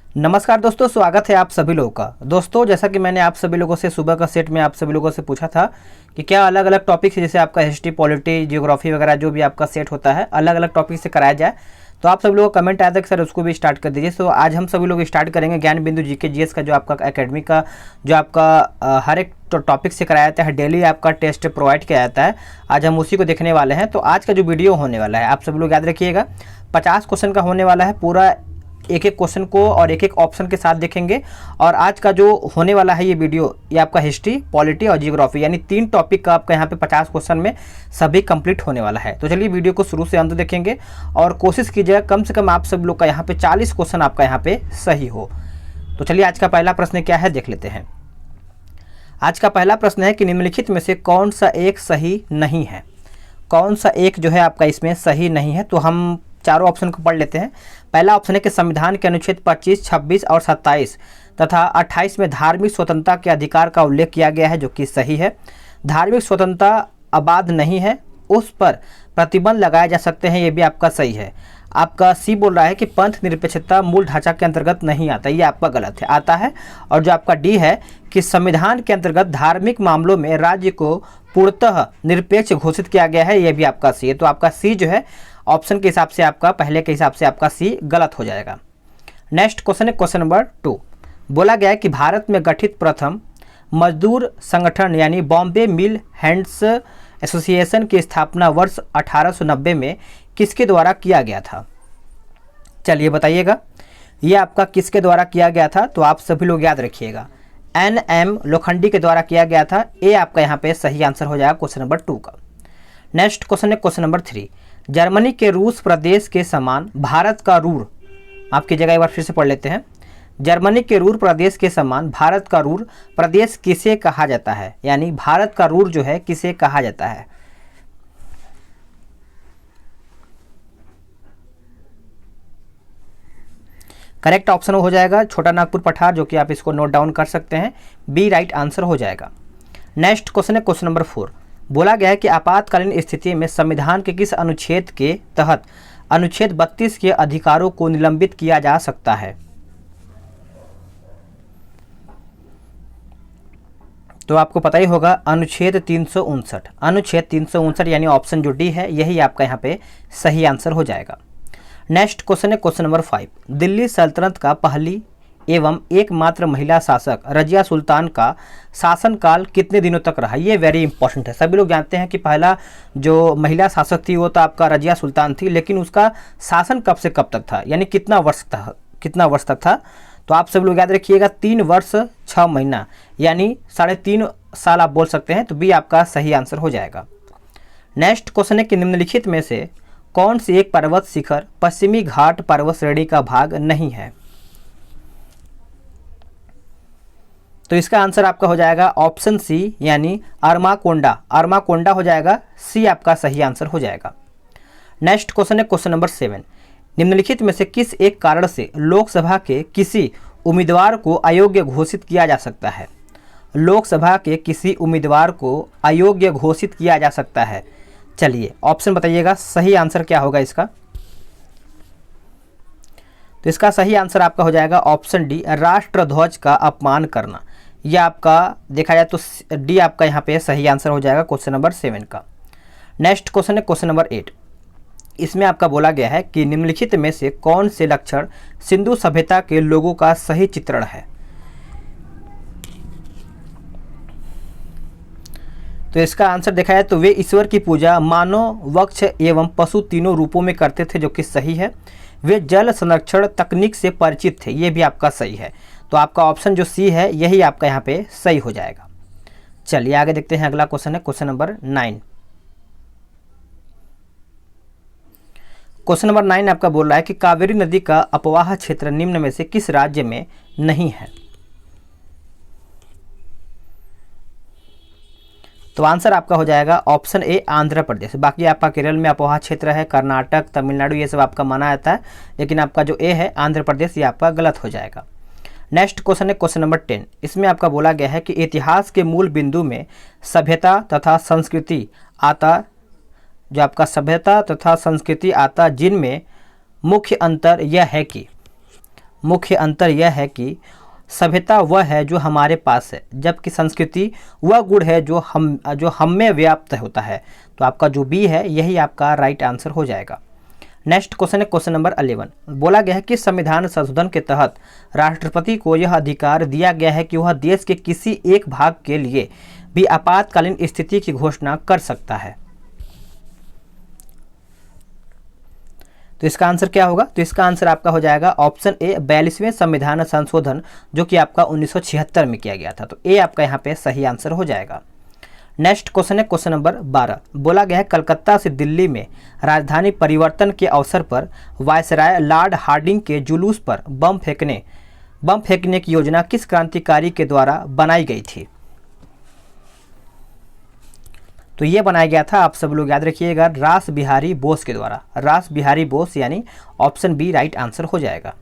नमस्कार दोस्तों, स्वागत है आप सभी लोगों का। दोस्तों, जैसा कि मैंने आप सभी लोगों से सुबह का सेट में आप सभी लोगों से पूछा था कि क्या अलग अलग टॉपिक से, जैसे आपका हिस्ट्री, पॉलिटी, जियोग्राफी वगैरह जो भी आपका सेट होता है, अलग अलग टॉपिक से कराया जाए। तो आप सभी लोगों का कमेंट आया था कि सर उसको भी स्टार्ट कर दीजिए। तो आज हम सभी लोग स्टार्ट करेंगे ज्ञान बिंदु जीके जीएस का, जो आपका एकेडमी का जो आपका हर एक टॉपिक से कराया जाता है, डेली आपका टेस्ट प्रोवाइड किया जाता है। आज हम उसी को देखने वाले हैं। तो आज का जो वीडियो होने वाला है, आप सभी लोग याद रखिएगा, 50 क्वेश्चन का होने वाला है। पूरा एक एक क्वेश्चन को और एक एक ऑप्शन के साथ देखेंगे। और आज का जो होने वाला है ये वीडियो, ये आपका हिस्ट्री, पॉलिटी और जियोग्राफी, यानी 3 टॉपिक का आपका यहाँ पे 50 क्वेश्चन में सभी कंप्लीट होने वाला है। तो चलिए वीडियो को शुरू से अंत देखेंगे और कोशिश कीजिएगा कम से कम आप सब लोग का यहाँ पे 40 क्वेश्चन आपका यहाँ पे सही हो। तो चलिए आज का पहला प्रश्न क्या है देख लेते हैं। आज का पहला प्रश्न है कि निम्नलिखित में से कौन सा एक सही नहीं है। कौन सा एक जो है आपका इसमें सही नहीं है। तो हम चारों ऑप्शन को पढ़ लेते हैं। पहला ऑप्शन है कि संविधान के अनुच्छेद 25, 26 और 27 तथा 28 में धार्मिक स्वतंत्रता के अधिकार का उल्लेख किया गया है, जो कि सही है। धार्मिक स्वतंत्रता अबाध नहीं है, उस पर प्रतिबंध लगाए जा सकते हैं, ये भी आपका सही है। आपका सी बोल रहा है कि पंथ निरपेक्षता मूल ढांचा के अंतर्गत नहीं आता, ये आपका गलत है, आता है। और जो आपका डी है कि संविधान के अंतर्गत धार्मिक मामलों में राज्य को पूर्णतः निरपेक्ष घोषित किया गया है, ये भी आपका सी है। तो आपका सी जो है ऑप्शन के हिसाब से, आपका पहले के हिसाब से आपका सी गलत हो जाएगा। नेक्स्ट क्वेश्चन है क्वेश्चन नंबर 2। बोला गया है कि भारत में गठित प्रथम मजदूर संगठन यानी बॉम्बे मिल हैंड्स एसोसिएशन की स्थापना वर्ष 1890 में किसके द्वारा किया गया था। चलिए बताइएगा, ये आपका किसके द्वारा किया गया था। तो आप सभी लोग याद रखिएगा, NM लोखंडी के द्वारा किया गया था। ये आपका यहाँ पे सही आंसर हो जाएगा क्वेश्चन नंबर 2 का। नेक्स्ट क्वेश्चन है क्वेश्चन नंबर 3। जर्मनी के रूस प्रदेश के समान भारत का रूर, आपकी जगह एक बार फिर से पढ़ लेते हैं। जर्मनी के रूर प्रदेश के समान भारत का रूर प्रदेश किसे कहा जाता है, यानी भारत का रूर जो है किसे कहा जाता है। करेक्ट ऑप्शन हो जाएगा छोटा नागपुर पठार, जो कि आप इसको नोट डाउन कर सकते हैं। बी राइट आंसर हो जाएगा। नेक्स्ट क्वेश्चन है क्वेश्चन नंबर 4। बोला गया है कि आपातकालीन स्थिति में संविधान के किस अनुच्छेद के तहत अनुच्छेद 32 के अधिकारों को निलंबित किया जा सकता है। तो आपको पता ही होगा, अनुच्छेद 359। अनुच्छेद 359 यानी ऑप्शन जो डी है, यही आपका यहाँ पे सही आंसर हो जाएगा। नेक्स्ट क्वेश्चन है क्वेश्चन नंबर 5। दिल्ली सल्तनत का पहली एवं एकमात्र महिला शासक रजिया सुल्तान का शासनकाल कितने दिनों तक रहा। ये वेरी इंपॉर्टेंट है। सभी लोग जानते हैं कि पहला जो महिला शासक थी वो तो आपका रजिया सुल्तान थी, लेकिन उसका शासन कब से कब तक था, यानी कितना वर्ष तक था। तो आप सभी लोग याद रखिएगा, 3 वर्ष 6 महीना, यानी 3.5 साल आप बोल सकते हैं। तो बी आपका सही आंसर हो जाएगा। नेक्स्ट क्वेश्चन है कि निम्नलिखित में से कौन सी एक पर्वत शिखर पश्चिमी घाट पर्वत श्रेणी का भाग नहीं है। तो इसका आंसर आपका हो जाएगा ऑप्शन सी, यानी अरमाकोंडा। अरमाकोंडा हो जाएगा, सी आपका सही आंसर हो जाएगा। नेक्स्ट क्वेश्चन है क्वेश्चन नंबर 7। निम्नलिखित में से किस एक कारण से लोकसभा के किसी उम्मीदवार को अयोग्य घोषित किया जा सकता है। लोकसभा के किसी उम्मीदवार को अयोग्य घोषित किया जा सकता है। चलिए ऑप्शन बताइएगा, सही आंसर क्या होगा इसका। तो इसका सही आंसर आपका हो जाएगा ऑप्शन डी, राष्ट्रध्वज का अपमान करना। यह आपका देखा जाए तो डी आपका यहाँ पे सही आंसर हो जाएगा क्वेश्चन नंबर 7 का। नेक्स्ट क्वेश्चन है क्वेश्चन नंबर 8। इसमें आपका बोला गया है कि निम्नलिखित में से कौन से लक्षण सिंधु सभ्यता के लोगों का सही चित्रण है। तो इसका आंसर देखा जाए तो वे ईश्वर की पूजा मानव, वक्ष एवं पशु तीनों रूपों में करते थे, जो कि सही है। वे जल संरक्षण तकनीक से परिचित थे, ये भी आपका सही है। तो आपका ऑप्शन जो सी है, यही आपका यहाँ पे सही हो जाएगा। चलिए आगे देखते हैं। अगला क्वेश्चन है क्वेश्चन नंबर 9। क्वेश्चन नंबर 9 आपका बोल रहा है कि कावेरी नदी का अपवाह क्षेत्र निम्न में से किस राज्य में नहीं है। तो आंसर आपका हो जाएगा ऑप्शन ए, आंध्र प्रदेश। बाकी आपका केरल में अपवाह क्षेत्र है, कर्नाटक, तमिलनाडु, ये सब आपका माना जाता है, लेकिन आपका जो ए है आंध्र प्रदेश, ये आपका गलत हो जाएगा। नेक्स्ट क्वेश्चन है क्वेश्चन नंबर 10। इसमें आपका बोला गया है कि इतिहास के मूल बिंदु में सभ्यता तथा संस्कृति आता, जो आपका सभ्यता तथा संस्कृति आता, जिनमें मुख्य अंतर यह है कि मुख्य अंतर यह है कि सभ्यता वह है जो हमारे पास है, जबकि संस्कृति वह गुण है जो हम में व्याप्त होता है। तो आपका जो बी है यही आपका राइट आंसर हो जाएगा। नेक्स्ट क्वेश्चन है क्वेश्चन नंबर 11। बोला गया है कि संविधान संशोधन के तहत राष्ट्रपति को यह अधिकार दिया गया है कि वह देश के किसी एक भाग के लिए भी आपातकालीन स्थिति की घोषणा कर सकता है। तो इसका आंसर क्या होगा? तो इसका आंसर आपका हो जाएगा ऑप्शन ए 42वें संविधान संशोधन, जो कि आपका 1976 में किया गया था। तो ए आपका यहाँ पे सही आंसर हो जाएगा। नेक्स्ट क्वेश्चन है क्वेश्चन नंबर 12। बोला गया है कलकत्ता से दिल्ली में राजधानी परिवर्तन के अवसर पर वायसराय लॉर्ड हार्डिंग के जुलूस पर बम फेंकने की योजना किस क्रांतिकारी के द्वारा बनाई गई थी? तो ये बनाया गया था, आप सब लोग याद रखिएगा, रास बिहारी बोस के द्वारा। रास बिहारी बोस यानी ऑप्शन बी राइट आंसर हो जाएगा।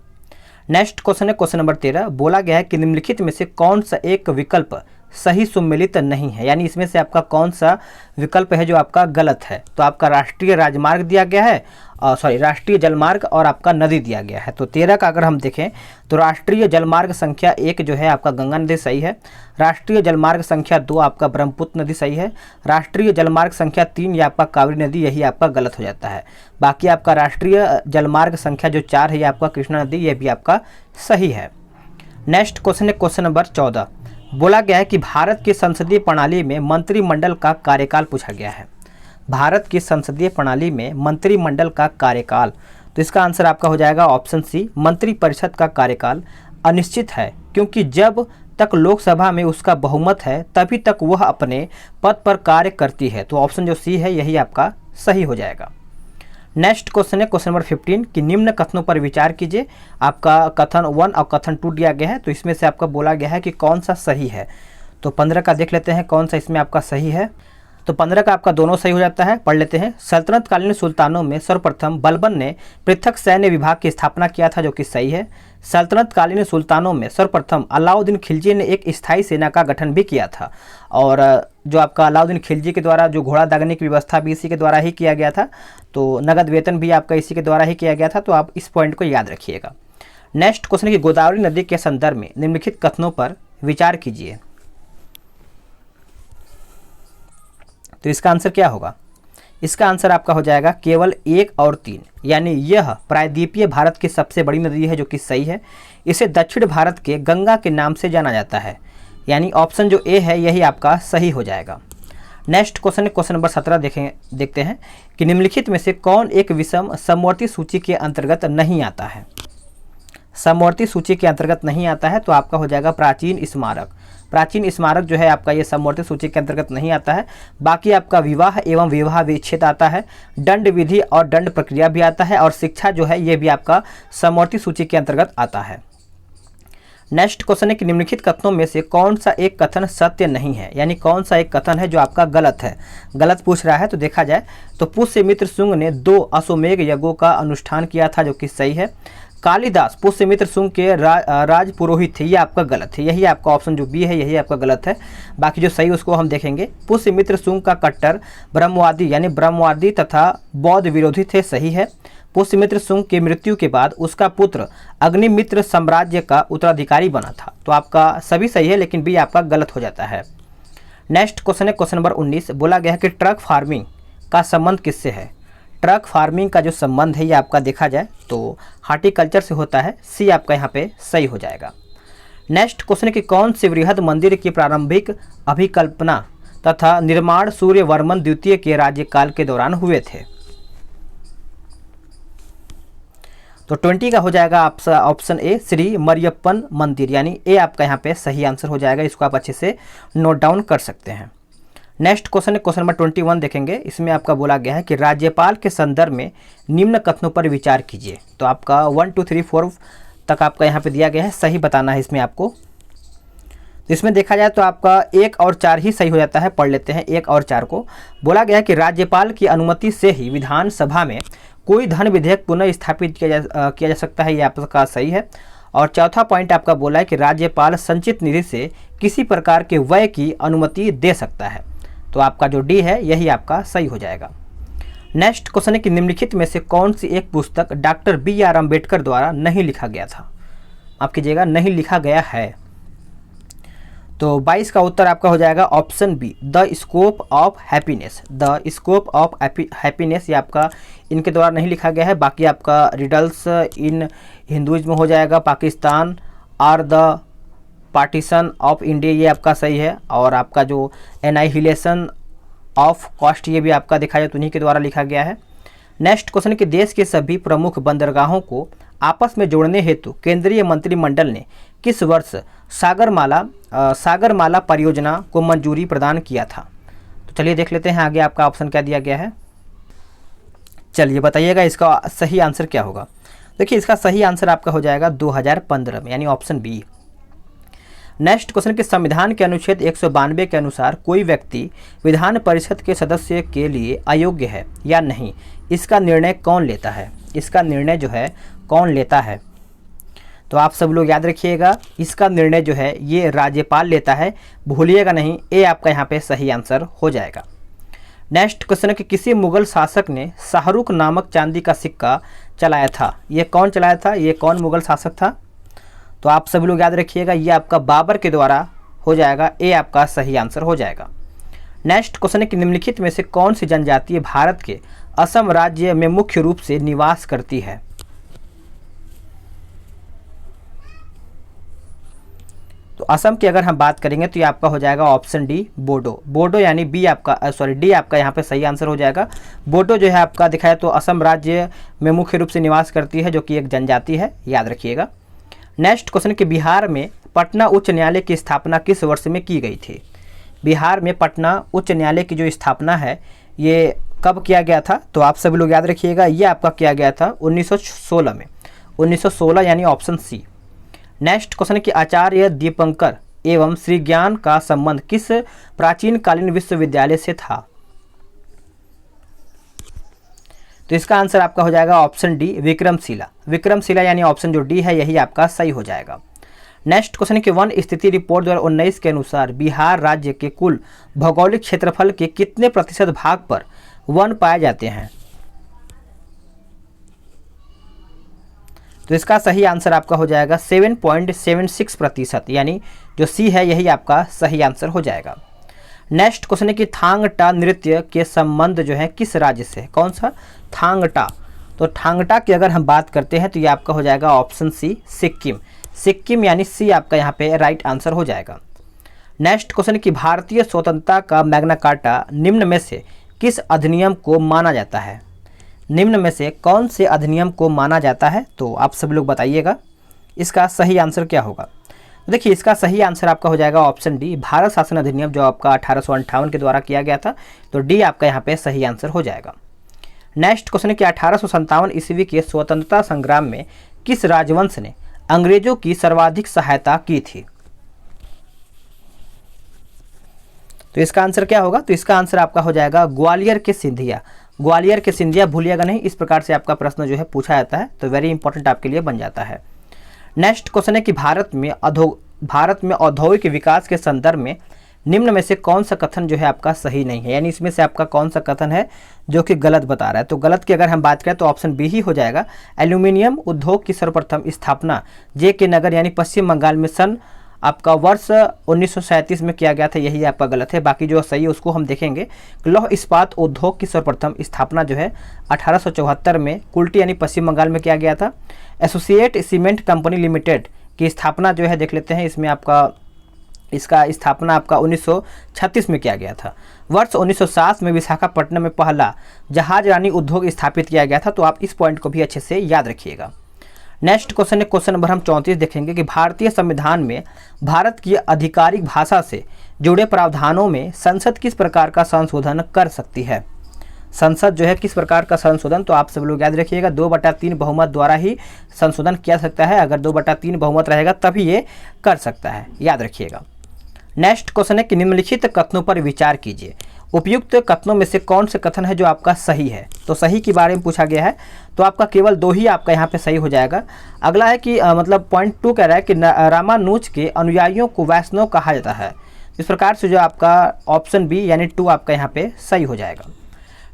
नेक्स्ट क्वेश्चन है क्वेश्चन नंबर 13। बोला गया है कि निम्नलिखित में से कौन सा एक विकल्प सही सुमेलित नहीं है, यानी इसमें से आपका कौन सा विकल्प है जो आपका गलत है? तो आपका राष्ट्रीय राजमार्ग दिया गया है, राष्ट्रीय जलमार्ग और आपका नदी दिया गया है। तो 13 का अगर हम देखें तो राष्ट्रीय जलमार्ग संख्या 1 जो है आपका गंगा नदी सही है, राष्ट्रीय जलमार्ग संख्या 2 आपका ब्रह्मपुत्र नदी सही है, राष्ट्रीय जलमार्ग संख्या 3 ये आपका कावेरी नदी, यही आपका गलत हो जाता है। बाकी आपका राष्ट्रीय जलमार्ग संख्या जो 4 है ये आपका कृष्णा नदी, ये भी आपका सही है। नेक्स्ट क्वेश्चन है क्वेश्चन नंबर 14। बोला गया है कि भारत की संसदीय प्रणाली में मंत्रिमंडल का कार्यकाल पूछा गया है। भारत की संसदीय प्रणाली में मंत्रिमंडल का कार्यकाल, तो इसका आंसर आपका हो जाएगा ऑप्शन सी मंत्रिपरिषद का कार्यकाल अनिश्चित है, क्योंकि जब तक लोकसभा में उसका बहुमत है तभी तक वह अपने पद पर कार्य करती है। तो ऑप्शन जो सी है यही आपका सही हो जाएगा। नेक्स्ट क्वेश्चन है क्वेश्चन नंबर 15 कि निम्न कथनों पर विचार कीजिए। आपका कथन 1 और कथन 2 दिया गया है, तो इसमें से आपका बोला गया है कि कौन सा सही है। तो 15 का देख लेते हैं कौन सा इसमें आपका सही है। तो 15 का आपका दोनों सही हो जाता है, पढ़ लेते हैं। सल्तनतकालीन सुल्तानों में सर्वप्रथम बलबन ने पृथक सैन्य विभाग की स्थापना किया था, जो कि सही है। सल्तनतकालीन सुल्तानों में सर्वप्रथम अलाउद्दीन खिलजी ने एक स्थायी सेना का गठन भी किया था, और जो आपका अलाउद्दीन खिलजी के द्वारा जो घोड़ा दागने की व्यवस्था भी इसी के द्वारा ही किया गया था। तो नगद वेतन भी आपका इसी के द्वारा ही किया गया था, तो आप इस पॉइंट को याद रखिएगा। नेक्स्ट क्वेश्चन है कि गोदावरी नदी के संदर्भ में निम्नलिखित कथनों पर विचार कीजिए। तो इसका आंसर क्या होगा? इसका आंसर आपका हो जाएगा केवल 1 और 3, यानी यह प्रायद्वीपीय भारत की सबसे बड़ी नदी है, जो कि सही है। इसे दक्षिण भारत के गंगा के नाम से जाना जाता है, यानी ऑप्शन जो ए है यही आपका सही हो जाएगा। नेक्स्ट क्वेश्चन है क्वेश्चन नंबर 17। देखते हैं कि निम्नलिखित में से कौन एक विषम समवर्ती सूची के अंतर्गत नहीं आता है। समवर्ती सूची के अंतर्गत नहीं आता है, तो आपका हो जाएगा प्राचीन स्मारक। प्राचीन स्मारक जो है आपका ये समवर्ती सूची के अंतर्गत नहीं आता है। बाकी आपका विवाह एवं विवाह विच्छेद आता है, दंड विधि और दंड प्रक्रिया भी आता है, और शिक्षा जो है ये भी आपका समवर्ती सूची के अंतर्गत आता है। नेक्स्ट क्वेश्चन है कि निम्नलिखित कथनों में से कौन सा एक कथन सत्य नहीं है, यानी कौन सा एक कथन है जो आपका गलत है। गलत पूछ रहा है, तो देखा जाए तो पुष्यमित्र शुंग ने 2 अश्वमेध यज्ञों का अनुष्ठान किया था, जो कि सही है। कालिदास पुष्यमित्र शुंग के राज पुरोहित थे, ये आपका गलत है। यही आपका ऑप्शन जो बी है यही आपका गलत है। बाकी जो सही उसको हम देखेंगे। पुष्यमित्र शुंग का कट्टर ब्रह्मवादी यानी ब्रह्मवादी तथा बौद्ध विरोधी थे, सही है। पुष्यमित्र शुंग की मृत्यु के बाद उसका पुत्र अग्निमित्र साम्राज्य का उत्तराधिकारी बना था, तो आपका सभी सही है, लेकिन बी आपका गलत हो जाता है। नेक्स्ट क्वेश्चन है क्वेश्चन नंबर 19। बोला गया है कि ट्रक फार्मिंग का संबंध किससे है। ट्रक फार्मिंग का जो संबंध है ये आपका देखा जाए तो हार्टिकल्चर से होता है, सी आपका यहाँ पे सही हो जाएगा। नेक्स्ट क्वेश्चन है कि कौन से वृहद मंदिर की प्रारंभिक अभिकल्पना तथा निर्माण सूर्यवर्मन द्वितीय के राज्यकाल के दौरान हुए थे। तो 20 का हो जाएगा आपका ऑप्शन ए श्री मरियप्पन मंदिर, यानी ए आपका यहाँ पे सही आंसर हो जाएगा। इसको आप अच्छे से नोट डाउन कर सकते हैं। नेक्स्ट क्वेश्चन है क्वेश्चन नंबर 21 देखेंगे। इसमें आपका बोला गया है कि राज्यपाल के संदर्भ में निम्न कथनों पर विचार कीजिए। तो आपका 1 2 3 4 तक आपका यहाँ पे दिया गया है, सही बताना है इसमें आपको। तो इसमें देखा जाए तो आपका 1 और 4 ही सही हो जाता है, पढ़ लेते हैं 1 और 4 को। बोला गया है कि राज्यपाल की अनुमति से ही विधानसभा में कोई धन विधेयक पुनः स्थापित किया जा सकता है, ये आपका सही है। और चौथा पॉइंट आपका बोला है कि राज्यपाल संचित निधि से किसी प्रकार के व्यय की अनुमति दे सकता है, तो आपका जो डी है यही आपका सही हो जाएगा। नेक्स्ट क्वेश्चन है कि निम्नलिखित में से कौन सी एक पुस्तक डॉक्टर बी आर अम्बेडकर द्वारा नहीं लिखा गया था। माफ कीजिएगा नहीं लिखा गया है। तो 22 का उत्तर आपका हो जाएगा option B, the scope of happiness. The scope of happiness ये आपका इनके द्वारा नहीं लिखा गया है। बाकी आपका रिडल्स इन हिंदुइज्म हो जाएगा, पाकिस्तान और द पार्टीशन ऑफ इंडिया ये आपका सही है। और आपका जो एनाहिलेशन ऑफ कॉस्ट ये भी आपका देखा जाए तो उन्हीं के द्वारा लिखा गया है। नेक्स्ट क्वेश्चन कि देश के सभी प्रमुख बंदरगाहों को आपस में जोड़ने हेतु केंद्रीय मंत्रिमंडल ने किस वर्ष सागरमाला परियोजना को मंजूरी प्रदान किया था। तो चलिए देख लेते हैं आगे आपका ऑप्शन क्या दिया गया है। चलिए बताइएगा इसका सही आंसर क्या होगा। देखिए इसका सही आंसर आपका हो जाएगा 2015 में, यानी ऑप्शन बी। नेक्स्ट क्वेश्चन के संविधान के अनुच्छेद 192 के अनुसार कोई व्यक्ति विधान परिषद के सदस्य के लिए अयोग्य है या नहीं, इसका निर्णय कौन लेता है। इसका निर्णय जो है कौन लेता है, तो आप सब लोग याद रखिएगा इसका निर्णय जो है ये राज्यपाल लेता है, भूलिएगा नहीं। ए आपका यहाँ पे सही आंसर हो जाएगा। नेक्स्ट क्वेश्चन है कि किसी मुगल शासक ने शाहरुख नामक चांदी का सिक्का चलाया था। ये कौन चलाया था, ये कौन मुगल शासक था, तो आप सभी लोग याद रखिएगा ये आपका बाबर के द्वारा हो जाएगा। ए आपका सही आंसर हो जाएगा। नेक्स्ट क्वेश्चन है कि निम्नलिखित में से कौन सी जनजाति भारत के असम राज्य में मुख्य रूप से निवास करती है। तो असम की अगर हम बात करेंगे तो ये आपका हो जाएगा ऑप्शन डी, बोडो। बोडो यानी बी आपका डी आपका यहाँ पे सही आंसर हो जाएगा। बोडो जो है आपका दिखाया तो असम राज्य में मुख्य रूप से निवास करती है, जो कि एक जनजाति है, याद रखिएगा। नेक्स्ट क्वेश्चन कि बिहार में पटना उच्च न्यायालय की स्थापना किस वर्ष में की गई थी। बिहार में पटना उच्च न्यायालय की जो स्थापना है ये कब किया गया था, तो आप सभी लोग याद रखिएगा ये आपका किया गया था 1916 में, 1916 यानी ऑप्शन सी। नेक्स्ट क्वेश्चन कि आचार्य दीपंकर एवं श्री ज्ञान का संबंध किस प्राचीन कालीन विश्वविद्यालय से था। तो इसका आंसर आपका हो जाएगा ऑप्शन डी, विक्रमशिला। विक्रमशिला यानी ऑप्शन जो डी है यही आपका सही हो जाएगा। नेक्स्ट क्वेश्चन कि वन स्थिति रिपोर्ट 2019 के अनुसार बिहार राज्य के कुल भौगोलिक क्षेत्रफल के कितने प्रतिशत भाग पर वन पाए जाते हैं। तो इसका सही आंसर आपका हो जाएगा 7.76%, यानी जो सी है यही आपका सही आंसर हो जाएगा। नेक्स्ट क्वेश्चन है कि थांग टा नृत्य के संबंध जो है किस राज्य से, कौन सा, थांग टा। तो थांग टा की अगर हम बात करते हैं तो ये आपका हो जाएगा ऑप्शन सी, सिक्किम। सिक्किम यानी सी आपका यहाँ पे राइट आंसर हो जाएगा। नेक्स्ट क्वेश्चन कि भारतीय स्वतंत्रता का मैग्ना कार्टा निम्न में से किस अधिनियम को माना जाता है। निम्न में से कौन से अधिनियम को माना जाता है, तो आप सब लोग बताइएगा इसका सही आंसर क्या होगा। देखिए इसका सही आंसर आपका हो जाएगा ऑप्शन डी, भारत शासन अधिनियम, जो आपका 1858 के द्वारा किया गया था। तो डी आपका यहाँ पे सही आंसर हो जाएगा। नेक्स्ट क्वेश्चन है कि 1857 ईस्वी के स्वतंत्रता संग्राम में किस राजवंश ने अंग्रेजों की सर्वाधिक सहायता की थी। तो इसका आंसर क्या होगा, तो इसका आंसर आपका हो जाएगा ग्वालियर के सिंधिया। ग्वालियर के सिंधिया भूलिएगा नहीं, इस प्रकार से आपका प्रश्न जो है पूछा जाता है, तो वेरी इंपॉर्टेंट आपके लिए बन जाता है। नेक्स्ट क्वेश्चन है कि भारत में औद्योगिक विकास के संदर्भ में निम्न में से कौन सा कथन जो है आपका सही नहीं है, यानी इसमें से आपका कौन सा कथन है जो कि गलत बता रहा है। तो गलत की अगर हम बात करें तो ऑप्शन बी ही हो जाएगा। एल्यूमिनियम उद्योग की सर्वप्रथम स्थापना जे.के. नगर यानी पश्चिम बंगाल में सन आपका वर्ष 1937 में किया गया था, यही आपका गलत है। बाकी जो सही है उसको हम देखेंगे। लौह इस्पात उद्योग की सर्वप्रथम स्थापना जो है 1874 में कुल्टी यानी पश्चिम बंगाल में किया गया था। एसोसिएट सीमेंट कंपनी लिमिटेड की स्थापना जो है देख लेते हैं, इसमें आपका इसका स्थापना आपका 1936 में किया गया था। वर्ष 1907 में विशाखापट्टनम में पहला जहाजरानी उद्योग स्थापित किया गया था। तो आप इस पॉइंट को भी अच्छे से याद रखिएगा। नेक्स्ट क्वेश्चन है क्वेश्चन नंबर हम 34 देखेंगे कि भारतीय संविधान में भारत की आधिकारिक भाषा से जुड़े प्रावधानों में संसद किस प्रकार का संशोधन कर सकती है। संसद जो है किस प्रकार का संशोधन, तो आप सब लोग याद रखिएगा 2/3 बहुमत द्वारा ही संशोधन किया सकता है। अगर 2/3 बहुमत रहेगा तभी ये कर सकता है, याद रखिएगा। नेक्स्ट क्वेश्चन है कि निम्नलिखित कथनों पर विचार कीजिए। उपयुक्त कथनों में से कौन से कथन है जो आपका सही है। तो सही के बारे में पूछा गया है, तो आपका केवल 2 ही आपका यहाँ पे सही हो जाएगा। अगला है कि मतलब पॉइंट 2 कह रहा है कि रामानुज के अनुयायियों को वैष्णव कहा जाता है। इस प्रकार से जो आपका ऑप्शन बी यानी 2 आपका यहाँ पे सही हो जाएगा।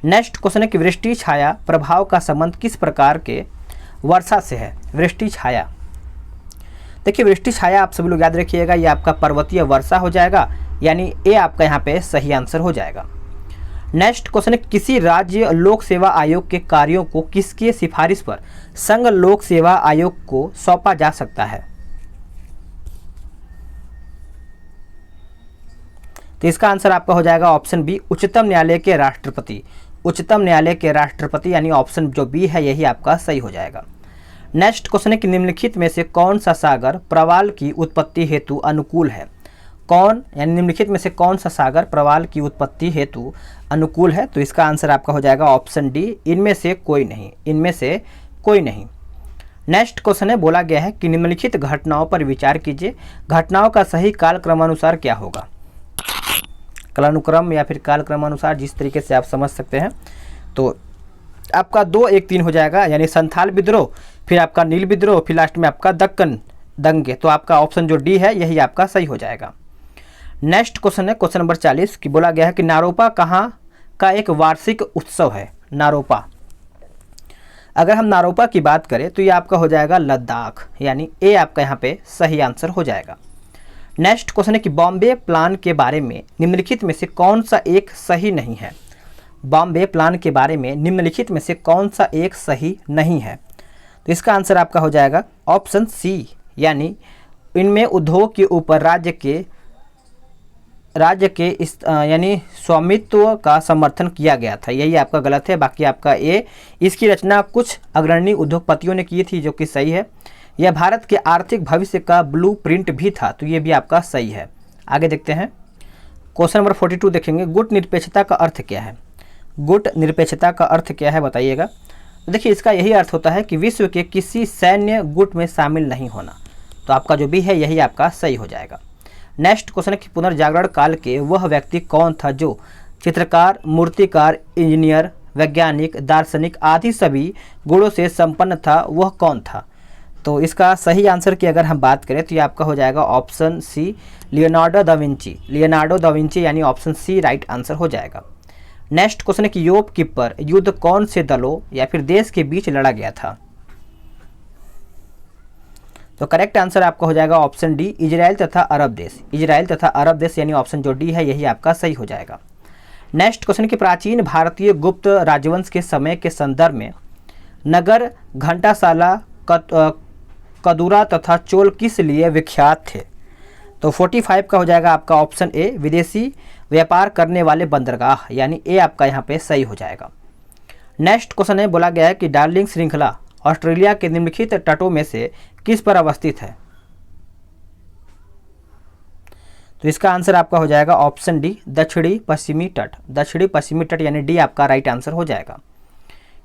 नेक्स्ट क्वेश्चन है कि वृष्टि छाया प्रभाव का संबंध किस प्रकार के वर्षा से है। वृष्टि छाया, देखिए वृष्टि छाया आप सभी लोग याद रखिएगा, ये आपका पर्वतीय वर्षा हो जाएगा, यानी ए आपका यहाँ पे सही आंसर हो जाएगा। नेक्स्ट क्वेश्चन है, किसी राज्य लोक सेवा आयोग के कार्यों को किसके सिफारिश पर संघ लोक सेवा आयोग को सौंपा जा सकता है? तो इसका आंसर आपका हो जाएगा ऑप्शन बी, उच्चतम न्यायालय के राष्ट्रपति। उच्चतम न्यायालय के राष्ट्रपति यानी ऑप्शन जो बी है यही आपका सही हो जाएगा। नेक्स्ट क्वेश्चन है कि निम्नलिखित में से कौन सा सागर प्रवाल की उत्पत्ति हेतु अनुकूल है? कौन यानी निम्नलिखित में से कौन सा सागर प्रवाल की उत्पत्ति हेतु अनुकूल है? तो इसका आंसर आपका हो जाएगा ऑप्शन डी, इनमें से कोई नहीं, इनमें से कोई नहीं। नेक्स्ट क्वेश्चन है, बोला गया है कि निम्नलिखित घटनाओं पर विचार कीजिए, घटनाओं का सही कालक्रमानुसार क्या होगा? कालानुक्रम या फिर कालक्रमानुसार, जिस तरीके से आप समझ सकते हैं। तो आपका 2 1 3 हो जाएगा, यानी संथाल विद्रोह, फिर आपका नील विद्रोह, फिर लास्ट में आपका दक्कन दंगे। तो आपका ऑप्शन जो डी है यही आपका सही हो जाएगा। नेक्स्ट क्वेश्चन है क्वेश्चन नंबर 40 कि बोला गया है कि नारोपा कहाँ का एक वार्षिक उत्सव है? नारोपा, अगर हम नारोपा की बात करें तो ये आपका हो जाएगा लद्दाख, यानी ए आपका यहाँ पे सही आंसर हो जाएगा। नेक्स्ट क्वेश्चन है कि बॉम्बे प्लान के बारे में निम्नलिखित में से कौन सा एक सही नहीं है? बॉम्बे प्लान के बारे में निम्नलिखित में से कौन सा एक सही नहीं है? तो इसका आंसर आपका हो जाएगा ऑप्शन सी, यानी इनमें उद्योग के ऊपर राज्य के इस यानी स्वामित्व का समर्थन किया गया था, यही आपका गलत है। बाकी आपका ए, इसकी रचना कुछ अग्रणी उद्योगपतियों ने की थी, जो कि सही है। यह भारत के आर्थिक भविष्य का ब्लूप्रिंट भी था, तो ये भी आपका सही है। आगे देखते हैं क्वेश्चन नंबर 42 देखेंगे, गुट निरपेक्षता का अर्थ क्या है? गुट निरपेक्षता का अर्थ क्या है बताइएगा। तो देखिए इसका यही अर्थ होता है कि विश्व के किसी सैन्य गुट में शामिल नहीं होना। तो आपका जो भी है यही आपका सही हो जाएगा। नेक्स्ट क्वेश्चन है कि पुनर्जागरण काल के वह व्यक्ति कौन था जो चित्रकार, मूर्तिकार, इंजीनियर, वैज्ञानिक, दार्शनिक आदि सभी गुणों से संपन्न था, वह कौन था? तो इसका सही आंसर की अगर हम बात करें तो ये आपका हो जाएगा option C, Leonardo da Vinci. Leonardo da Vinci यानी ऑप्शन सी राइट आंसर हो जाएगा। नेक्स्ट क्वेश्चन है कि योग कीपर युद्ध कौन से दलों या फिर देश के बीच लड़ा गया था? तो करेक्ट आंसर आपका हो जाएगा ऑप्शन डी, इजराइल तथा अरब देश। इजराइल तथा अरब देश यानी ऑप्शन जो डी है यही आपका सही हो जाएगा। नेक्स्ट क्वेश्चन की प्राचीन भारतीय गुप्त राजवंश के समय के संदर्भ में नगर, घंटाशाला, कदूरा तथा चोल किस लिए विख्यात थे? तो 45 का हो जाएगा आपका ऑप्शन ए, विदेशी व्यापार करने वाले बंदरगाह, यानी ए आपका यहाँ पे सही हो जाएगा। नेक्स्ट क्वेश्चन है, बोला गया है कि डार्लिंग श्रृंखला ऑस्ट्रेलिया के निम्नलिखित तटों में से किस पर अवस्थित है? तो इसका आंसर आपका हो जाएगा ऑप्शन डी, दक्षिणी पश्चिमी तट। दक्षिणी पश्चिमी तट यानी डी आपका राइट आंसर हो जाएगा।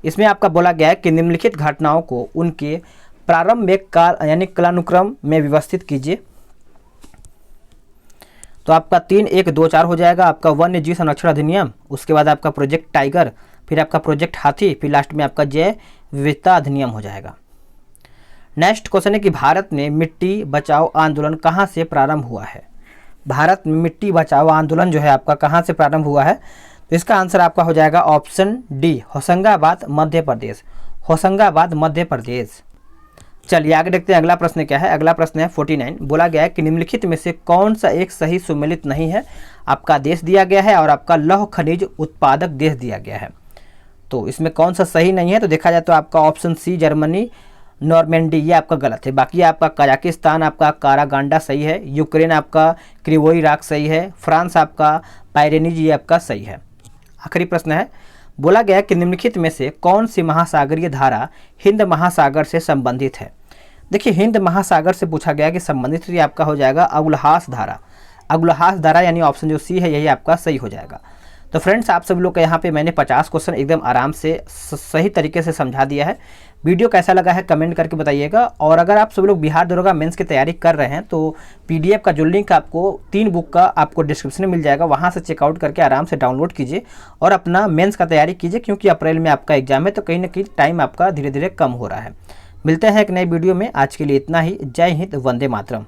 इसमें आपका बोला गया है कि निम्नलिखित घटनाओं को उनके प्रारंभ में काल यानी कालानुक्रम में व्यवस्थित कीजिए। तो आपका 3 1 2 4 हो जाएगा। आपका वन्य जीव संरक्षण अधिनियम, उसके बाद आपका प्रोजेक्ट टाइगर, फिर आपका प्रोजेक्ट हाथी, फिर लास्ट में आपका जैव विविधता अधिनियम हो जाएगा। नेक्स्ट क्वेश्चन है कि भारत में मिट्टी बचाओ आंदोलन कहाँ से प्रारंभ हुआ है? भारत में मिट्टी बचाओ आंदोलन जो है आपका कहाँ से प्रारंभ हुआ है? तो इसका आंसर आपका हो जाएगा ऑप्शन डी, होशंगाबाद मध्य प्रदेश। होशंगाबाद मध्य प्रदेश। चलिए आगे देखते हैं अगला प्रश्न क्या है। अगला प्रश्न है 49। बोला गया है कि निम्नलिखित में से कौन सा एक सही सुमेलित नहीं है? आपका देश दिया गया है और आपका लौह खनिज उत्पादक देश दिया गया है। तो इसमें कौन सा सही नहीं है? तो देखा जाए तो आपका ऑप्शन सी, जर्मनी, नॉर्मेंडी, ये आपका गलत है। बाकी आपका कजाकिस्तान, आपका कारागांडा सही है। यूक्रेन आपका क्रिवोई राग सही है। फ्रांस आपका पायरेनीज, ये आपका सही है। आखिरी प्रश्न है, बोला गया कि निम्नलिखित में से कौन सी महासागरीय धारा हिंद महासागर से संबंधित है? देखिए हिंद महासागर से पूछा गया कि संबंधित, तो ये आपका हो जाएगा अगुलहास धारा। अगुलहास धारा यानी ऑप्शन जो सी है यही आपका सही हो जाएगा। तो फ्रेंड्स आप सभी लोग का यहाँ पे मैंने 50 क्वेश्चन एकदम आराम से सही तरीके से समझा दिया है। वीडियो कैसा लगा है कमेंट करके बताइएगा। और अगर आप सभी लोग बिहार दरोगा मेंस की तैयारी कर रहे हैं तो पीडीएफ का जो लिंक आपको 3 बुक का आपको डिस्क्रिप्शन में मिल जाएगा, वहाँ से चेकआउट करके आराम से डाउनलोड कीजिए और अपना मेंस का तैयारी कीजिए, क्योंकि अप्रैल में आपका एग्जाम है, तो कहीं ना कहीं टाइम आपका धीरे धीरे कम हो रहा है। मिलते हैं एक नई वीडियो में, आज के लिए इतना ही। जय हिंद, वंदे मातरम।